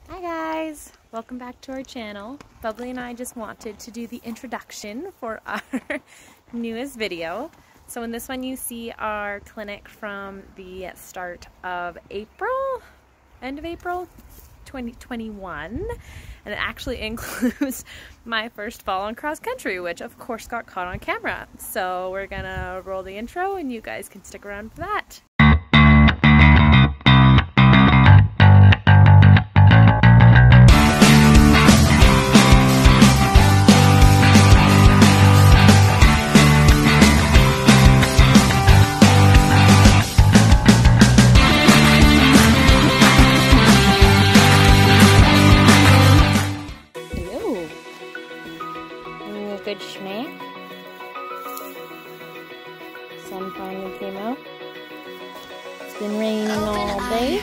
Hi guys, welcome back to our channel. Bubbly and I just wanted to do the introduction for our newest video. So in this one you see our clinic from the start of April, end of April 2021, and it actually includes my first fall on cross country, which of course got caught on camera. So we're gonna roll the intro and you guys can stick around for that. Good snack. Sun finally came out. It's been raining all day.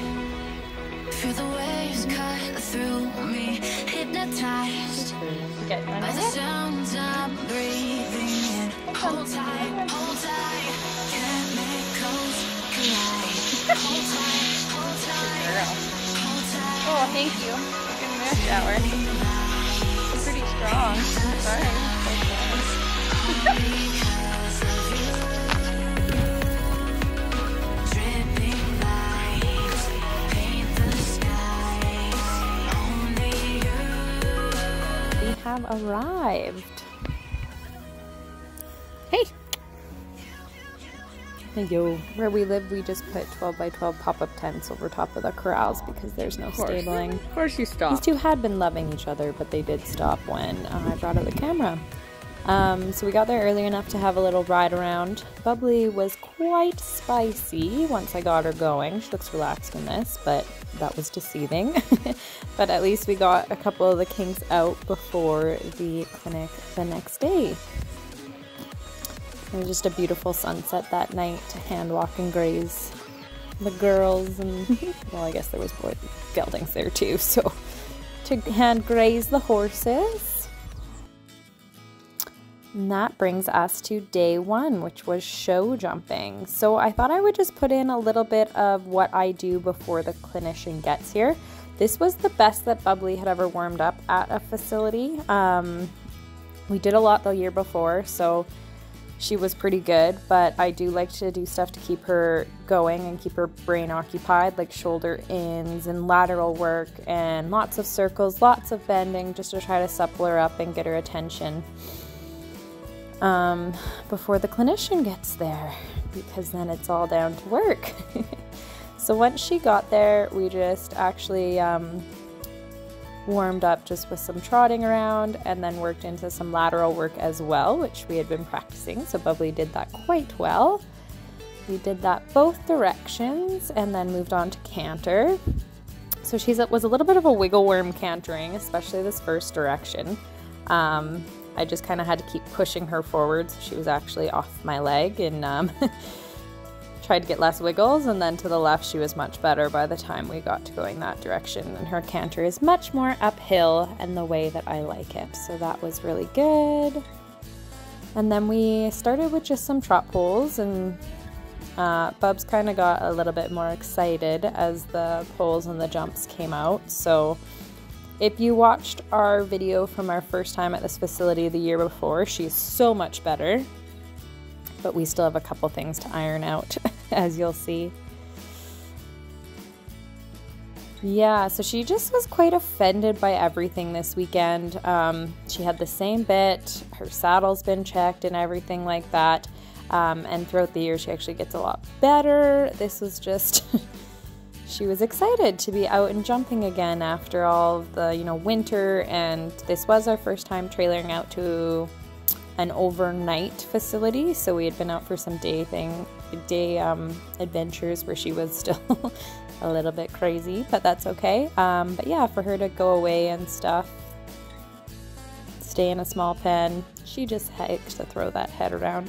Feel the waves cut through me, hypnotized by the sounds I'm breathing in. Hold tight, chemicals collide. Hold tight, hold tight. Oh, thank you. Give me a shower. It's pretty strong. Sorry. We have arrived. Hey! Yo. Where we live, we just put 12 by 12 pop-up tents over top of the corrals because there's no stabling. Of course you stopped. These two had been loving each other, but they did stop when I brought out the camera. So we got there early enough to have a little ride around. Bubbly was quite spicy once I got her going. She looks relaxed in this, but that was deceiving. But at least we got a couple of the kinks out before the clinic the next day. It was just a beautiful sunset that night to hand walk and graze the girls, and well, I guess there was boy geldings there too, so to hand graze the horses. And that brings us to day one, which was show jumping. So I thought I would just put in a little bit of what I do before the clinician gets here. This was the best that Bubbly had ever warmed up at a facility. We did a lot the year before, so she was pretty good, but I do like to do stuff to keep her going and keep her brain occupied, like shoulder ins and lateral work and lots of circles, lots of bending, just to try to supple her up and get her attention before the clinician gets there, because then it's all down to work. So once she got there, we just actually warmed up just with some trotting around and then worked into some lateral work as well, which we had been practicing. So Bubbly did that quite well. We did that both directions and then moved on to canter. So she was a little bit of a wiggle worm cantering, especially this first direction. I just kind of had to keep pushing her forward so she was actually off my leg, and tried to get less wiggles, and then to the left she was much better by the time we got to going that direction, and her canter is much more uphill and the way that I like it, so that was really good. And then we started with just some trot poles, and Bubs kind of got a little bit more excited as the poles and the jumps came out. So if you watched our video from our first time at this facility the year before, she's so much better. But we still have a couple things to iron out, as you'll see. Yeah, so she just was quite offended by everything this weekend. She had the same bit, her saddle's been checked and everything like that. And throughout the year, she actually gets a lot better. This was just... She was excited to be out and jumping again after all of the, winter, and this was our first time trailering out to an overnight facility, so we had been out for some day adventures where she was still a little bit crazy, but that's okay. But yeah, for her to go away and stuff, stay in a small pen, she just likes to throw that head around.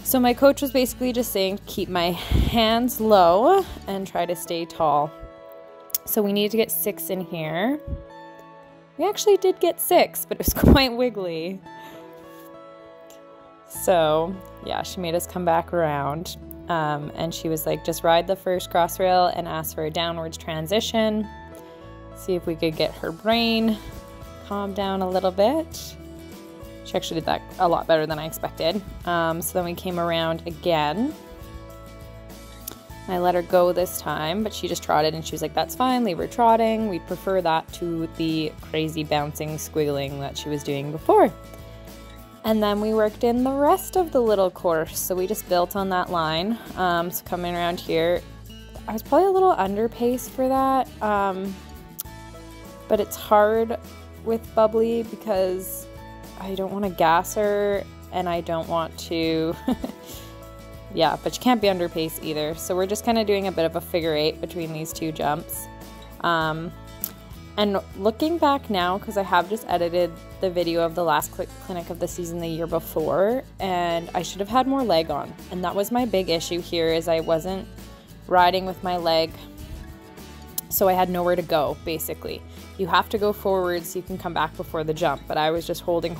So my coach was basically just saying to keep my hands low and try to stay tall. So we need to get 6 in here. We actually did get 6, but it was quite wiggly. So yeah, she made us come back around. And she was like, just ride the first cross rail and ask for a downwards transition. See if we could get her brain calmed down a little bit. She actually did that a lot better than I expected. So then we came around again. I let her go this time, but she just trotted and she was like, that's fine, leave her trotting. We'd prefer that to the crazy bouncing, squiggling that she was doing before. And then we worked in the rest of the little course. So we just built on that line. So coming around here, I was probably a little under pace for that. But it's hard with Bubbly because I don't want to gas her and I don't want to, yeah, but you can't be under pace either. So we're just kind of doing a bit of a figure eight between these two jumps. And looking back now, because I have just edited the video of the last clinic of the season the year before, and I should have had more leg on. And that was my big issue here, is I wasn't riding with my leg, so I had nowhere to go, basically. You have to go forward so you can come back before the jump, but I was just holding,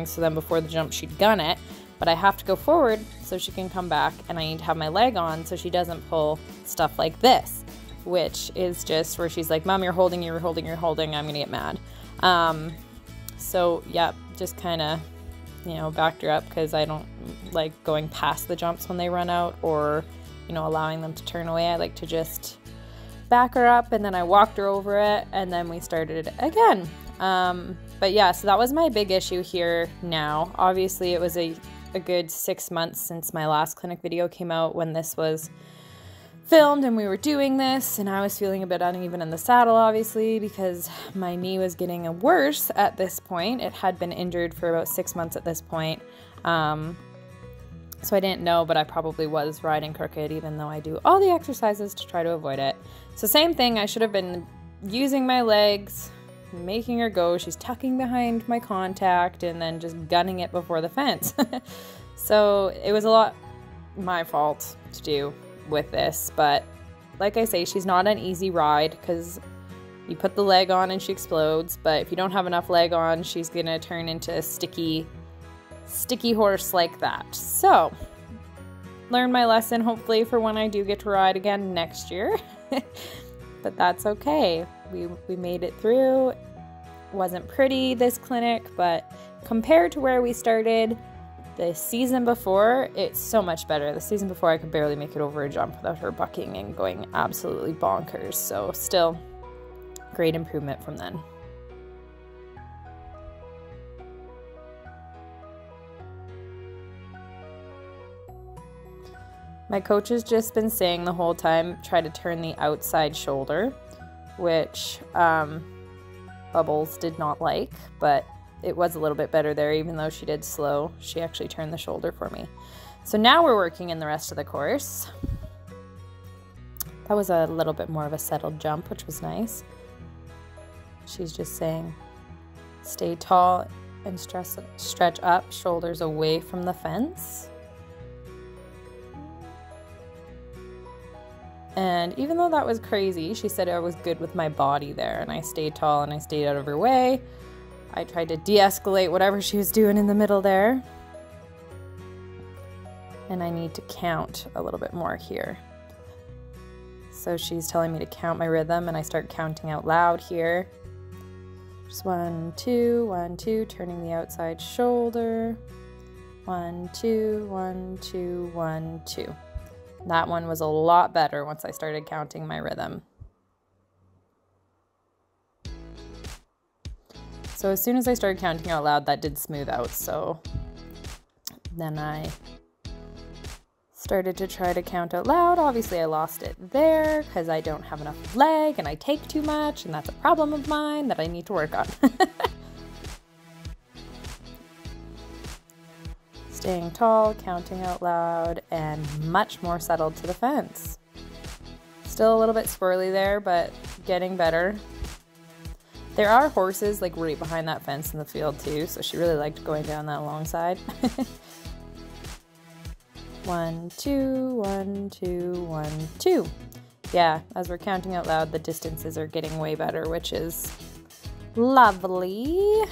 so then before the jump she'd gun it, but I have to go forward so she can come back, and I need to have my leg on so she doesn't pull stuff like this, which is just where she's like, Mom, you're holding, I'm gonna get mad. So yeah, just kind of, you know, backed her up because I don't like going past the jumps when they run out, or, you know, allowing them to turn away. I like to just back her up, and then I walked her over it, and then we started again. But yeah, so that was my big issue here now. Obviously it was a good 6 months since my last clinic video came out when this was filmed and we were doing this, and I was feeling a bit uneven in the saddle, obviously, because my knee was getting worse at this point. It had been injured for about 6 months at this point. So I didn't know, but I probably was riding crooked, even though I do all the exercises to try to avoid it. So same thing, I should have been using my legs, making her go. She's tucking behind my contact and then just gunning it before the fence. So it was a lot my fault to do with this, but like I say, she's not an easy ride because you put the leg on and she explodes, but if you don't have enough leg on, she's gonna turn into a sticky horse like that. So learn my lesson, hopefully, for when I do get to ride again next year. But that's okay. We made it through. Wasn't pretty this clinic, but compared to where we started the season before, it's so much better. The season before I could barely make it over a jump without her bucking and going absolutely bonkers. So still great improvement from then. My coach has just been saying the whole time, try to turn the outside shoulder, which Bubbles did not like, but it was a little bit better there. Even though she did slow, she actually turned the shoulder for me. So now we're working in the rest of the course. That was a little bit more of a settled jump, which was nice. She's just saying, stay tall and stretch up, shoulders away from the fence. And even though that was crazy, she said I was good with my body there, and I stayed tall and I stayed out of her way. I tried to de-escalate whatever she was doing in the middle there. And I need to count a little bit more here. So she's telling me to count my rhythm, and I start counting out loud here. Just 1, 2, 1, 2, turning the outside shoulder. 1, 2, 1, 2, 1, 2. That one was a lot better once I started counting my rhythm. So as soon as I started counting out loud, that did smooth out. So then I started to try to count out loud. Obviously I lost it there because I don't have enough leg and I take too much, and that's a problem of mine that I need to work on. Staying tall, counting out loud, and much more settled to the fence. Still a little bit squirrely there, but getting better. There are horses like right behind that fence in the field too, so she really liked going down that long side. 1, 2, 1, 2, 1, 2. Yeah, as we're counting out loud, the distances are getting way better, which is lovely.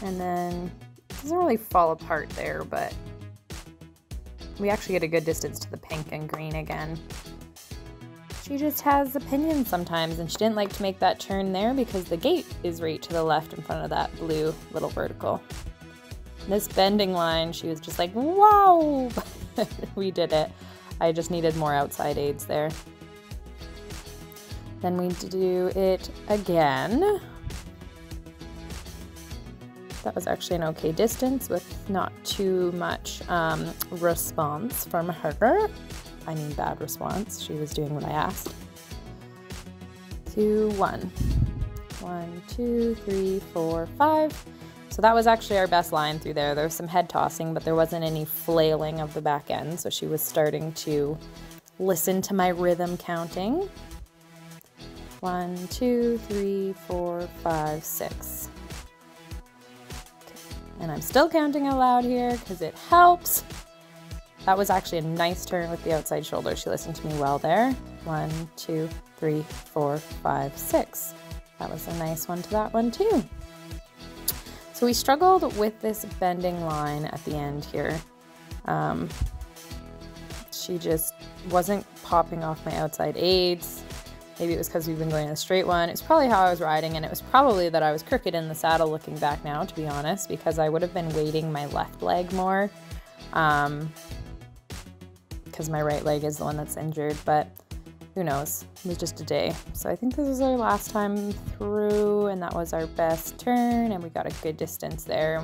And then it doesn't really fall apart there, but we actually get a good distance to the pink and green again. she just has opinions sometimes, and she didn't like to make that turn there because the gate is right to the left in front of that blue little vertical. This bending line, she was just like, wow! We did it. I just needed more outside aids there. Then we do it again. That was actually an okay distance with not too much response from her. I mean bad response. She was doing what I asked. 2, 1. 1, 2, 3, 4, 5. So that was actually our best line through there. There was some head tossing, but there wasn't any flailing of the back end. So she was starting to listen to my rhythm counting. 1, 2, 3, 4, 5, 6. Okay. And I'm still counting out loud here because it helps. That was actually a nice turn with the outside shoulder. She listened to me well there. 1, 2, 3, 4, 5, 6. That was a nice one to that one too. So we struggled with this bending line at the end here. She just wasn't popping off my outside aids. Maybe it was because we've been going a straight one. It's probably how I was riding, and it was probably that I was crooked in the saddle looking back now, to be honest, because I would have been weighting my left leg more. Because my right leg is the one that's injured, but who knows? It was just a day. So I think this was our last time through, and that was our best turn, and we got a good distance there.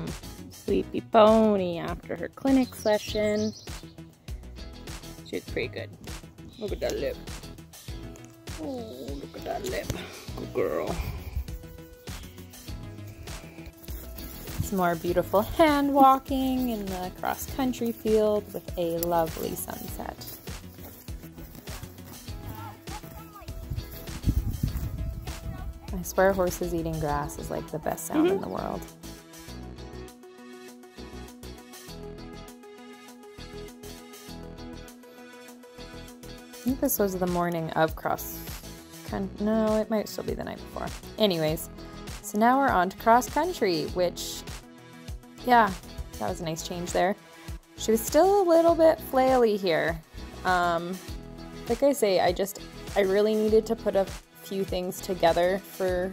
Sleepy pony after her clinic session. She was pretty good. Look at that lip. Oh, look at that lip. Good girl. Some more beautiful hand walking in the cross-country field with a lovely sunset. I swear horses eating grass is like the best sound in the world. I think this was the morning of no, it might still be the night before. Anyways, so now we're on to cross country, which, yeah, that was a nice change there. She was still a little bit flaily here. Like I say, I really needed to put a few things together for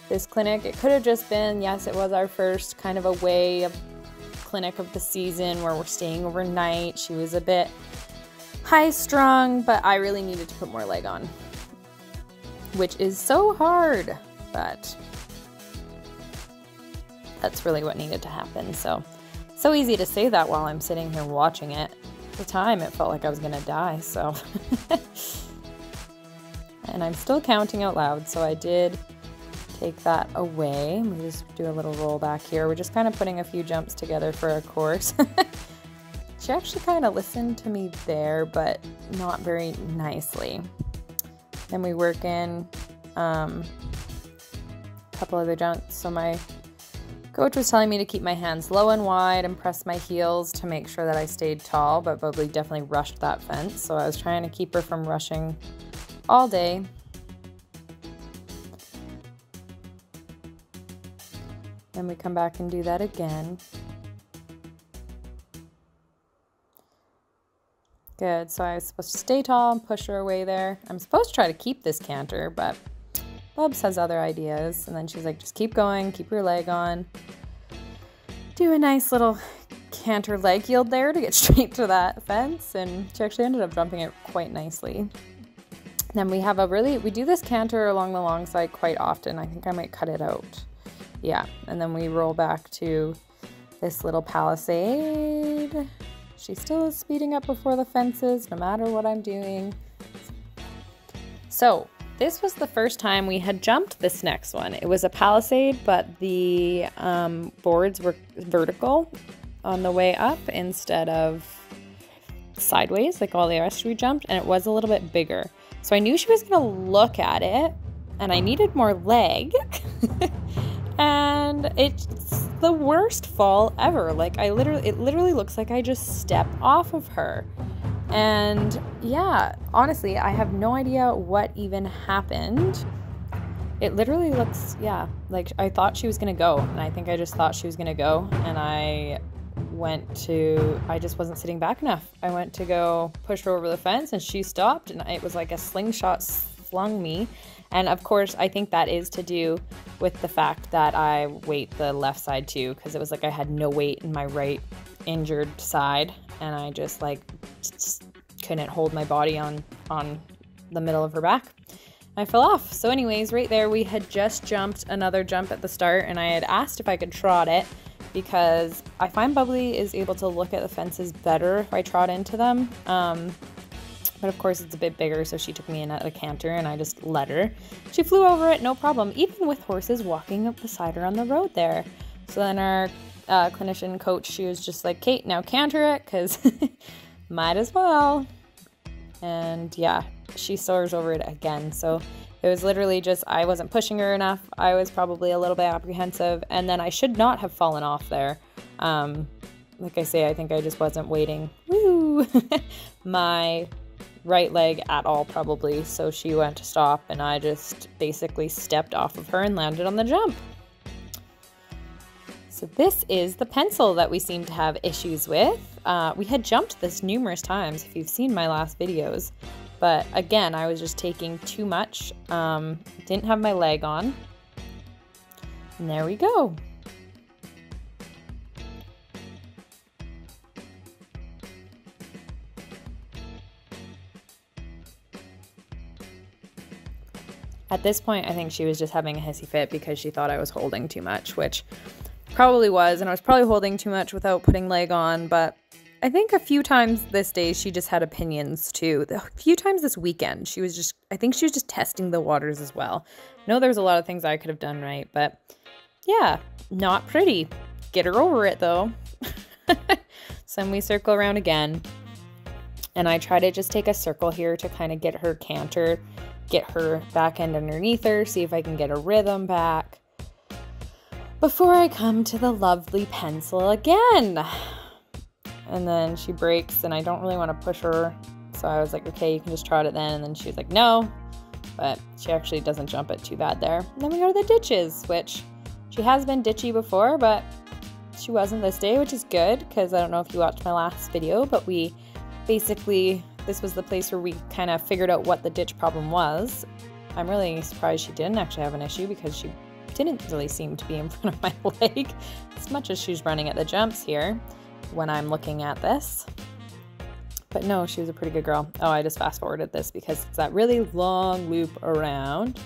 this clinic. It could have just been, yes, it was our first kind of away clinic of the season where we're staying overnight. She was a bit high strung, but I really needed to put more leg on, which is so hard, but that's really what needed to happen. So easy to say that while I'm sitting here watching it. At the time, it felt like I was gonna die, so. And I'm still counting out loud, so I did take that away. We just do a little roll back here. We're just kind of putting a few jumps together for a course. She actually kind of listened to me there, but not very nicely. Then we work in a couple other jumps. So my coach was telling me to keep my hands low and wide and press my heels to make sure that I stayed tall, but Bubbly definitely rushed that fence. So I was trying to keep her from rushing all day. Then we come back and do that again. Good, so I was supposed to stay tall and push her away there. I'm supposed to try to keep this canter, but Bubs has other ideas. And then she's like, just keep going, keep your leg on. Do a nice little canter leg yield there to get straight to that fence. And she actually ended up jumping it quite nicely. Then we have we do this canter along the long side quite often. I think I might cut it out. Yeah, and then we roll back to this little palisade. She still is speeding up before the fences, no matter what I'm doing. So this was the first time we had jumped this next one. It was a palisade, but the boards were vertical on the way up instead of sideways like all the rest we jumped, and it was a little bit bigger. So I knew she was gonna look at it, and I needed more leg. And it's the worst fall ever. Like it literally looks like I just stepped off of her. And yeah, honestly, I have no idea what even happened. It literally looks, yeah, like I thought she was gonna go, and I think I just thought she was gonna go, and I I just wasn't sitting back enough. I went to go push her over the fence and she stopped, and it was like a slingshot slung me. And of course, I think that is to do with the fact that I weight the left side too, because it was like I had no weight in my right injured side, and I just like couldn't hold my body on the middle of her back. I fell off. So anyways, right there, we had just jumped another jump at the start, and I had asked if I could trot it because I find Bubbly is able to look at the fences better if I trot into them. But of course it's a bit bigger, so she took me in at a canter and I just let her. She flew over it, no problem, even with horses walking up beside her on the road there. So then our clinician coach, she was just like, Kate, now canter it, because might as well. And yeah, she soars over it again. So it was literally just, I wasn't pushing her enough. I was probably a little bit apprehensive, and then I should not have fallen off there. Like I say, I think I just wasn't waiting. Woo! My right leg at all, probably. So she went to stop, and I just basically stepped off of her and landed on the jump. So this is the pencil that we seem to have issues with. We had jumped this numerous times if you've seen my last videos, but again, I was just taking too much. Didn't have my leg on. And there we go. At this point, I think she was just having a hissy fit because she thought I was holding too much, which probably was, and I was probably holding too much without putting leg on, but I think a few times this day she just had opinions too. A few times this weekend, I think she was just testing the waters as well. I know there's a lot of things I could have done right, but yeah, not pretty. Get her over it though. So then we circle around again, and I try to just take a circle here to kind of get her canter, get her back end underneath her, see if I can get a rhythm back before I come to the lovely pencil again. And then she breaks, and I don't really want to push her, so I was like, okay, you can just trot it then. And then she was like, no, but she actually doesn't jump it too bad there. And then we go to the ditches, which she has been ditchy before, but she wasn't this day, which is good, because I don't know if you watched my last video, but we basically, this was the place where we kind of figured out what the ditch problem was. I'm really surprised she didn't actually have an issue, because she didn't really seem to be in front of my leg as much as she's running at the jumps here when I'm looking at this. But no, she was a pretty good girl. Oh, I just fast forwarded this because it's that really long loop around.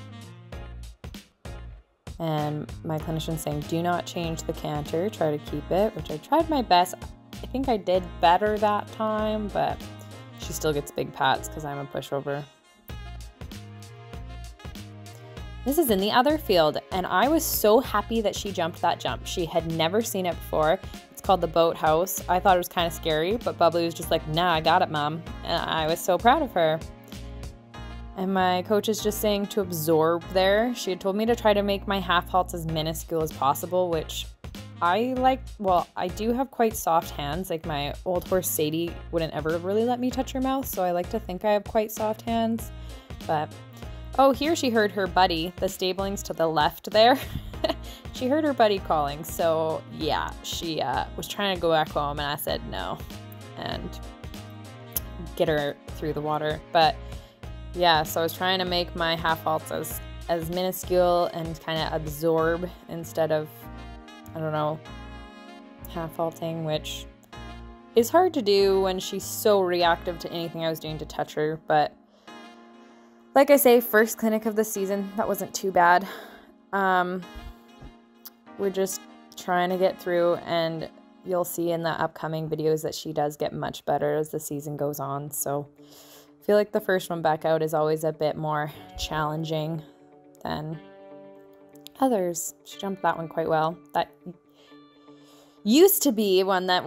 And my clinician's saying, do not change the canter, try to keep it, which I tried my best. I think I did better that time, but she still gets big pats because I'm a pushover. This is in the other field, and I was so happy that she jumped that jump. She had never seen it before. It's called the boathouse. I thought it was kind of scary, but Bubbly was just like, nah, I got it, Mom. And I was so proud of her. And my coach is just saying to absorb there. She had told me to try to make my half halts as minuscule as possible, which I like. Well, I do have quite soft hands. Like my old horse Sadie wouldn't ever really let me touch her mouth, so I like to think I have quite soft hands. But oh, here she heard her buddy, the stabling's to the left there. She heard her buddy calling, so yeah, she was trying to go back home, and I said no and get her through the water. But yeah, so I was trying to make my half halts as minuscule and kind of absorb instead of, I don't know, half halting, which is hard to do when she's so reactive to anything I was doing to touch her. But like I say, first clinic of the season, that wasn't too bad. We're just trying to get through, and you'll see in the upcoming videos that she does get much better as the season goes on. So I feel like the first one back out is always a bit more challenging than others. She jumped that one quite well. That used to be one that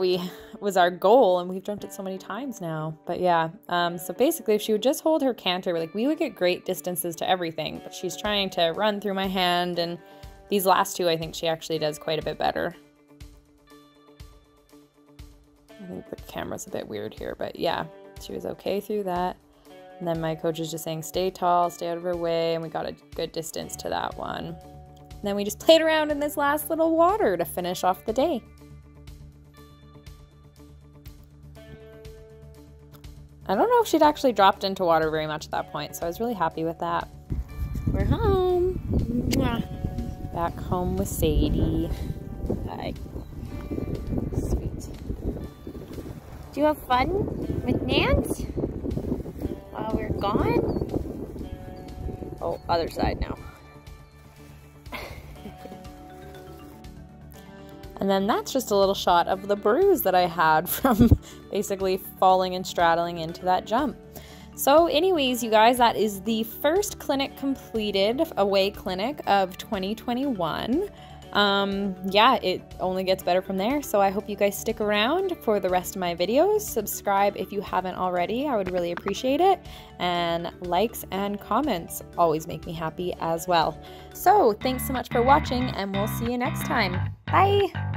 was our goal, and we've jumped it so many times now. But yeah, so basically if she would just hold her canter, like, we would get great distances to everything, but she's trying to run through my hand, and these last two I think she actually does quite a bit better. I think the camera's a bit weird here, but yeah, she was okay through that. And then my coach is just saying, stay tall, stay out of her way, and we got a good distance to that one. And then we just played around in this last little water to finish off the day. I don't know if she'd actually dropped into water very much at that point, so I was really happy with that. We're home. Mwah. Back home with Sadie. Hi. Sweet. Do you have fun with Nance while we're gone? Oh, other side now. And then that's just a little shot of the bruise that I had from basically falling and straddling into that jump. So anyways, you guys, that is the first clinic completed, away clinic of 2021. Yeah, it only gets better from there. So I hope you guys stick around for the rest of my videos. Subscribe if you haven't already. I would really appreciate it. And likes and comments always make me happy as well. So thanks so much for watching, and we'll see you next time. Bye.